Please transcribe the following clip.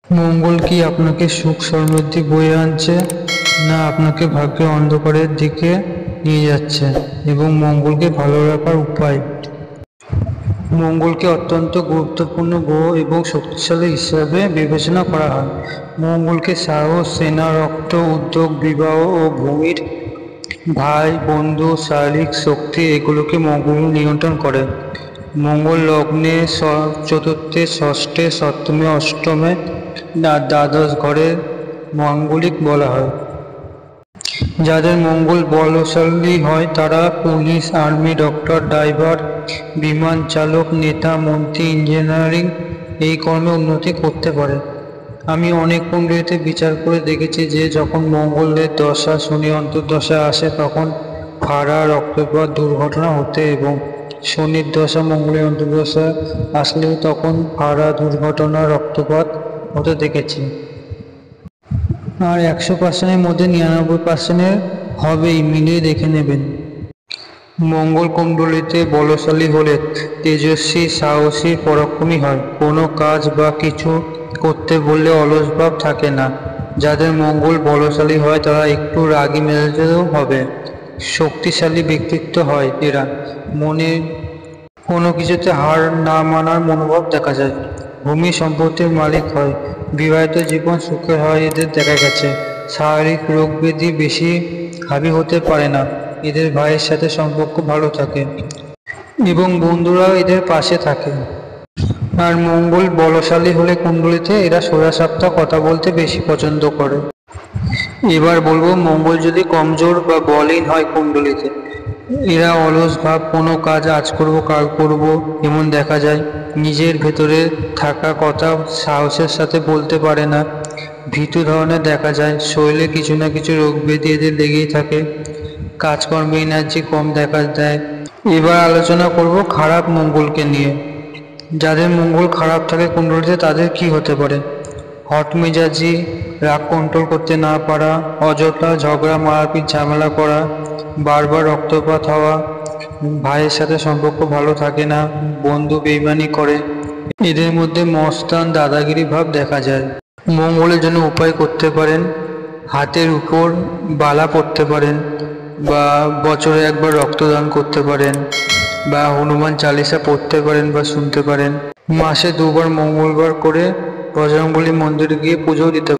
মঙ্গল কি আপনাকে সুখ সমৃদ্ধি বয়ে আনছে, না আপনাকে ভাগ্যের অন্ধকারের দিকে নিয়ে যাচ্ছে? এবং মঙ্গলকে ভালো রাখার উপায়। মঙ্গলকে অত্যন্ত গুরুত্বপূর্ণ গ্রহ এবং শক্তিশালী হিসাবে বিবেচনা করা হয়। মঙ্গলকে সাহস, সেনা, রক্ত, উদ্যোগ, বিবাহ ও ভূমির ভাই, বন্ধু, শারীরিক শক্তি এগুলোকে মঙ্গল নিয়ন্ত্রণ করে। মঙ্গল লগ্নে চতুর্থে, ষষ্ঠে, সপ্তমে, অষ্টমে আর দ্বাদশ ঘরে মাঙ্গলিক বলা হয়। যাদের মঙ্গল বলশালী হয় তারা পুলিশ, আর্মি, ডক্টর, ড্রাইভার, বিমান চালক, নেতা, মন্ত্রী, ইঞ্জিনিয়ারিং এই কর্মে উন্নতি করতে পারে। আমি অনেক কুণ্ডলিতে বিচার করে দেখেছি যে যখন মঙ্গলের দশা শনি অন্তর্দশা আসে তখন ফাঁড়া, রক্তপাত, দুর্ঘটনা হতে, এবং শনির দশা মঙ্গলের অন্তর্দশা আসলেও তখন ফাঁড়া, দুর্ঘটনা, রক্তপাত হতে দেখেছি। আর 100%-এর মধ্যে 99%-এর হবেই, মিলিয়ে দেখে নেবেন। মঙ্গল কুণ্ডলিতে বলশালী হলে তেজস্বী, সাহসী, পরাক্রমী হয়। কোনো কাজ বা কিছু করতে বললে অলস ভাব থাকে না। যাদের মঙ্গল বলশালী হয় তারা একটু রাগী মেজাজেরও হবে। শক্তিশালী ব্যক্তিত্ব হয় এরা। মনে কোনো কিছুতে হার না মানার মনোভাব দেখা যায়। ভূমি সম্পত্তির মালিক হয়। বিবাহিত জীবন সুখের হয় এদের দেখা গেছে। শারীরিক রোগ ব্যাধি বেশি হাবি হতে পারে না। এদের ভাইয়ের সাথে সম্পর্ক ভালো থাকে এবং বন্ধুরাও এদের পাশে থাকে। আর মঙ্গল বলশালী হলে কুণ্ডলিতে এরা সোজাসাপটা কথা বলতে বেশি পছন্দ করে। এবার বলবো, মঙ্গল যদি কমজোর বা বলহীন হয় কুণ্ডলিতে, এরা অলস ভাব, কোনো কাজ আজ করব কাল করব এমন দেখা যায়। নিজের ভেতরে থাকা কথা সাহসের সাথে বলতে পারে না। ভীতু ধরনের দেখা যায়। শরীরে কিছু না কিছু রোগ ব্যাধি এদের লেগেই থাকে। কাজকর্মে এনার্জি কম দেখা দেয়। এবার আলোচনা করব খারাপ মঙ্গলকে নিয়ে। যাদের মঙ্গল খারাপ থাকে কুণ্ডলিতে তাদের কি হতে পারে? হট মেজাজি, রাগ কন্ট্রোল করতে না পারা, অযথা ঝগড়া, মারপিট, ঝামেলা করা, বারবার রক্তপাত হওয়া, ভাইয়ের সাথে সম্পর্ক ভালো থাকে না, বন্ধু বেইমানি করে, এদের মধ্যে মস্তান, দাদাগিরি ভাব দেখা যায়। মঙ্গলের জন্য উপায় করতে পারেন, হাতের উপর বালা পড়তে পারেন, বা বছরে একবার রক্তদান করতে পারেন, বা হনুমান চালিসা পড়তে পারেন বা শুনতে পারেন। মাসে 2বার মঙ্গলবার করে বজরংবলী মন্দিরে গিয়ে পুজো দিতে